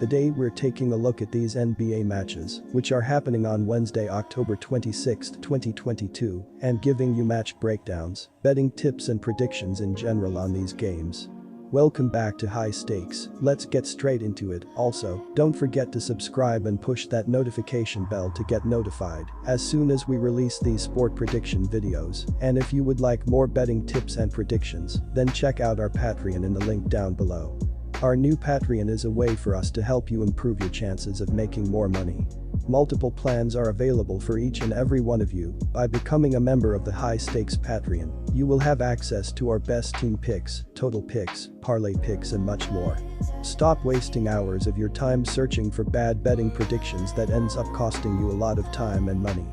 Today we're taking a look at these NBA matches, which are happening on Wednesday, October 26, 2022, and giving you match breakdowns, betting tips and predictions in general on these games. Welcome back to High Stakes, let's get straight into it. Also, don't forget to subscribe and push that notification bell to get notified as soon as we release these sport prediction videos. And if you would like more betting tips and predictions, then check out our Patreon in the link down below. Our new Patreon is a way for us to help you improve your chances of making more money. Multiple plans are available for each and every one of you. By becoming a member of the High Stakes Patreon, you will have access to our best team picks, total picks, parlay picks and much more. Stop wasting hours of your time searching for bad betting predictions that ends up costing you a lot of time and money.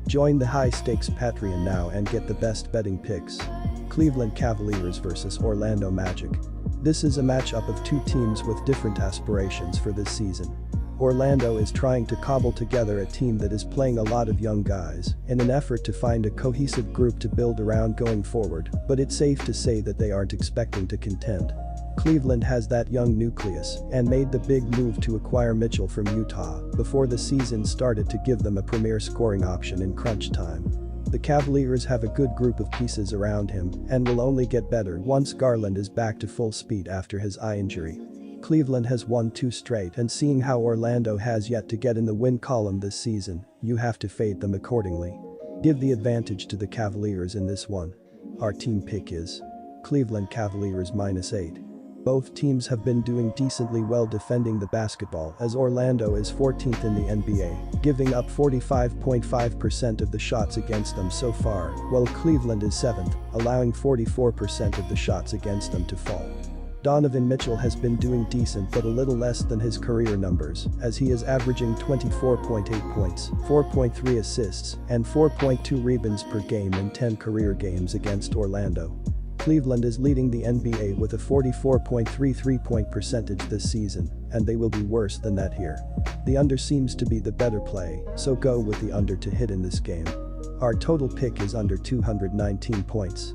Join the High Stakes Patreon now and get the best betting picks. Cleveland Cavaliers vs Orlando Magic. This is a matchup of two teams with different aspirations for this season. Orlando is trying to cobble together a team that is playing a lot of young guys in an effort to find a cohesive group to build around going forward, but it's safe to say that they aren't expecting to contend. Cleveland has that young nucleus and made the big move to acquire Mitchell from Utah before the season started to give them a premier scoring option in crunch time. The Cavaliers have a good group of pieces around him and will only get better once Garland is back to full speed after his eye injury. Cleveland has won 2 straight, and seeing how Orlando has yet to get in the win column this season, you have to fade them accordingly. Give the advantage to the Cavaliers in this one. Our team pick is Cleveland Cavaliers -8. Both teams have been doing decently well defending the basketball, as Orlando is 14th in the NBA, giving up 45.5% of the shots against them so far, while Cleveland is 7th, allowing 44% of the shots against them to fall. Donovan Mitchell has been doing decent but a little less than his career numbers, as he is averaging 24.8 points, 4.3 assists, and 4.2 rebounds per game in 10 career games against Orlando. Cleveland is leading the NBA with a 44.3 three-point percentage this season, and they will be worse than that here. The under seems to be the better play, so go with the under to hit in this game. Our total pick is under 219 points.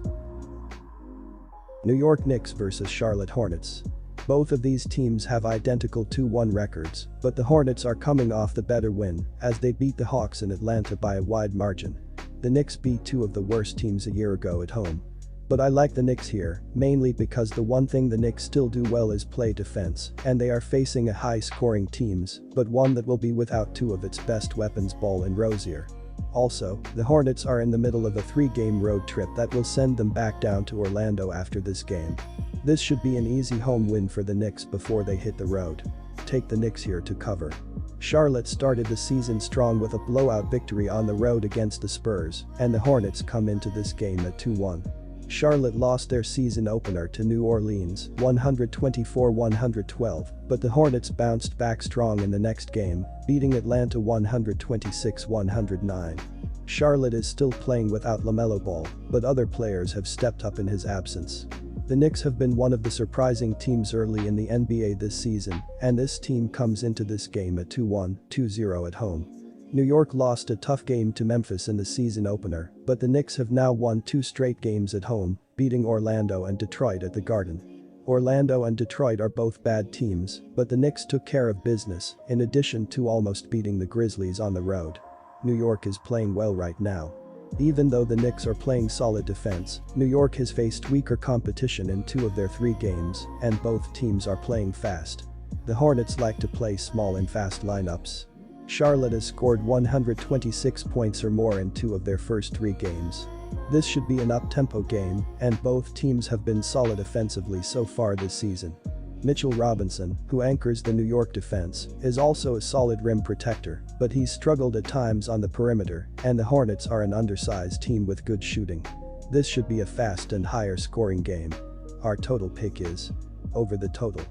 New York Knicks vs Charlotte Hornets. Both of these teams have identical 2-1 records, but the Hornets are coming off the better win as they beat the Hawks in Atlanta by a wide margin. The Knicks beat 2 of the worst teams a year ago at home. But I like the Knicks here, mainly because the one thing the Knicks still do well is play defense, and they are facing a high-scoring teams, but one that will be without 2 of its best weapons, Ball and Rozier. Also, the Hornets are in the middle of a 3-game road trip that will send them back down to Orlando after this game. This should be an easy home win for the Knicks before they hit the road. Take the Knicks here to cover. Charlotte started the season strong with a blowout victory on the road against the Spurs, and the Hornets come into this game at 2-1. Charlotte lost their season opener to New Orleans, 124-112, but the Hornets bounced back strong in the next game, beating Atlanta 126-109. Charlotte is still playing without LaMelo Ball, but other players have stepped up in his absence. The Knicks have been one of the surprising teams early in the NBA this season, and this team comes into this game at 2-1, 2-0 at home. New York lost a tough game to Memphis in the season opener, but the Knicks have now won 2 straight games at home, beating Orlando and Detroit at the Garden. Orlando and Detroit are both bad teams, but the Knicks took care of business, in addition to almost beating the Grizzlies on the road. New York is playing well right now. Even though the Knicks are playing solid defense, New York has faced weaker competition in 2 of their 3 games, and both teams are playing fast. The Hornets like to play small and fast lineups. Charlotte has scored 126 points or more in 2 of their first 3 games. This should be an up-tempo game, and both teams have been solid offensively so far this season. Mitchell Robinson, who anchors the New York defense, is also a solid rim protector, but he's struggled at times on the perimeter, and the Hornets are an undersized team with good shooting. This should be a fast and higher scoring game. Our total pick is over the total.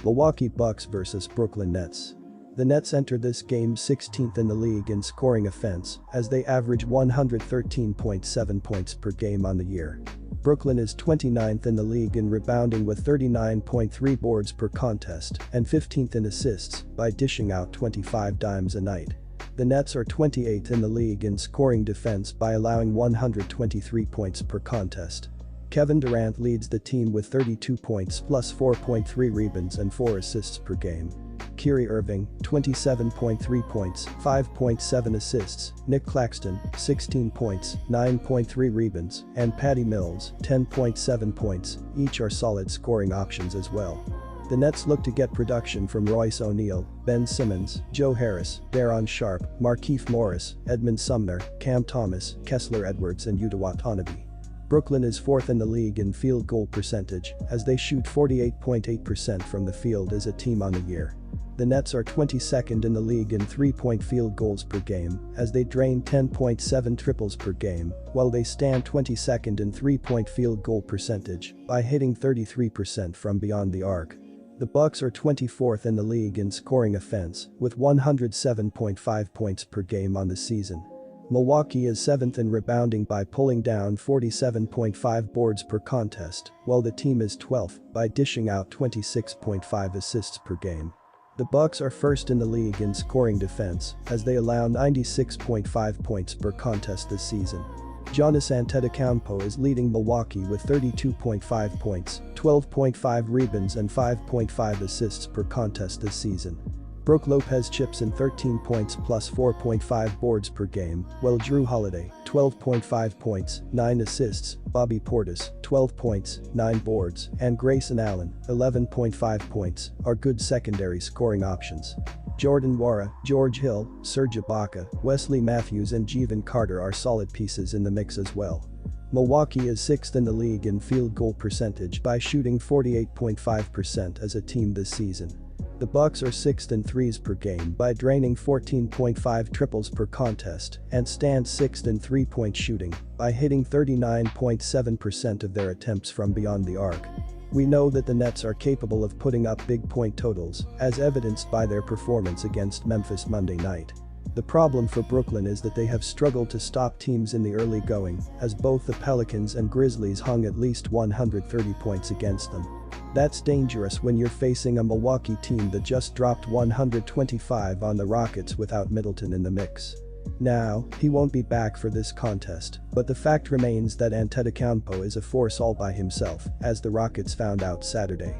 Milwaukee Bucks vs Brooklyn Nets. The Nets enter this game 16th in the league in scoring offense, as they average 113.7 points per game on the year. Brooklyn is 29th in the league in rebounding with 39.3 boards per contest and 15th in assists by dishing out 25 dimes a night. The Nets are 28th in the league in scoring defense by allowing 123 points per contest. Kevin Durant leads the team with 32 points plus 4.3 rebounds and 4 assists per game. Kyrie Irving, 27.3 points, 5.7 assists, Nick Claxton, 16 points, 9.3 rebounds, and Patty Mills, 10.7 points, each are solid scoring options as well. The Nets look to get production from Royce O'Neal, Ben Simmons, Joe Harris, Daron Sharp, Markieff Morris, Edmund Sumner, Cam Thomas, Kessler Edwards and Yuta Watanabe. Brooklyn is 4th in the league in field goal percentage as they shoot 48.8% from the field as a team on the year. The Nets are 22nd in the league in 3-point field goals per game as they drain 10.7 triples per game, while they stand 22nd in 3-point field goal percentage by hitting 33% from beyond the arc. The Bucks are 24th in the league in scoring offense with 107.5 points per game on the season. Milwaukee is 7th in rebounding by pulling down 47.5 boards per contest, while the team is 12th by dishing out 26.5 assists per game. The Bucks are 1st in the league in scoring defense as they allow 96.5 points per contest this season. Giannis Antetokounmpo is leading Milwaukee with 32.5 points, 12.5 rebounds and 5.5 assists per contest this season. Brook Lopez chips in 13 points plus 4.5 boards per game, while Jrue Holiday, 12.5 points, 9 assists, Bobby Portis, 12 points, 9 boards, and Grayson Allen, 11.5 points, are good secondary scoring options. Jordan Nwora, George Hill, Serge Ibaka, Wesley Matthews and Jevon Carter are solid pieces in the mix as well. Milwaukee is 6th in the league in field goal percentage by shooting 48.5% as a team this season. The Bucks are 6th in threes per game by draining 14.5 triples per contest and stand 6th in 3-point shooting by hitting 39.7% of their attempts from beyond the arc. We know that the Nets are capable of putting up big point totals, as evidenced by their performance against Memphis Monday night. The problem for Brooklyn is that they have struggled to stop teams in the early going, as both the Pelicans and Grizzlies hung at least 130 points against them. That's dangerous when you're facing a Milwaukee team that just dropped 125 on the Rockets without Middleton in the mix. Now, he won't be back for this contest, but the fact remains that Antetokounmpo is a force all by himself, as the Rockets found out Saturday.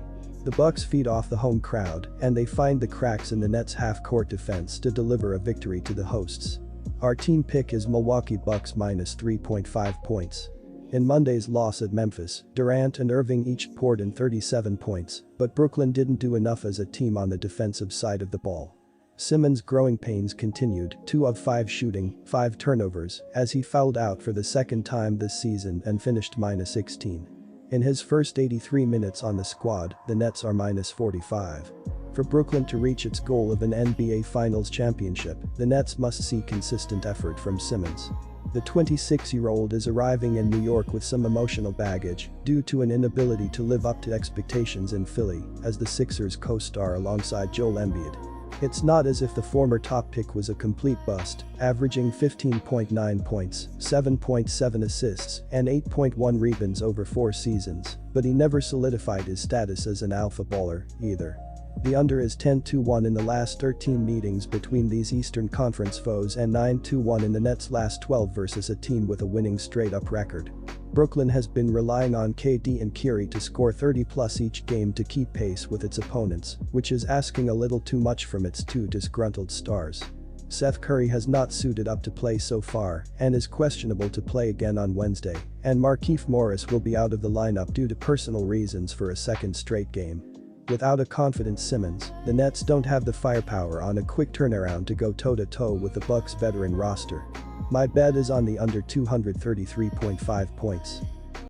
The Bucks feed off the home crowd, and they find the cracks in the Nets' half-court defense to deliver a victory to the hosts. Our team pick is Milwaukee Bucks minus 3.5 points. In Monday's loss at Memphis, Durant and Irving each poured in 37 points, but Brooklyn didn't do enough as a team on the defensive side of the ball. Simmons' growing pains continued, 2 of 5 shooting, 5 turnovers, as he fouled out for the second time this season and finished minus 16. In his first 83 minutes on the squad, the Nets are minus 45. For Brooklyn to reach its goal of an NBA Finals championship, the Nets must see consistent effort from Simmons. The 26-year-old is arriving in New York with some emotional baggage due to an inability to live up to expectations in Philly as the Sixers co-star alongside Joel Embiid. It's not as if the former top pick was a complete bust, averaging 15.9 points, 7.7 assists, and 8.1 rebounds over 4 seasons, but he never solidified his status as an alpha baller, either. The under is 10-1 in the last 13 meetings between these Eastern Conference foes and 9-1 in the Nets' last 12 versus a team with a winning straight-up record. Brooklyn has been relying on KD and Kyrie to score 30+ each game to keep pace with its opponents, which is asking a little too much from its 2 disgruntled stars. Seth Curry has not suited up to play so far and is questionable to play again on Wednesday, and Markieff Morris will be out of the lineup due to personal reasons for a second straight game. Without a confident Simmons, the Nets don't have the firepower on a quick turnaround to go toe-to-toe with the Bucks' veteran roster. My bet is on the under 233.5 points.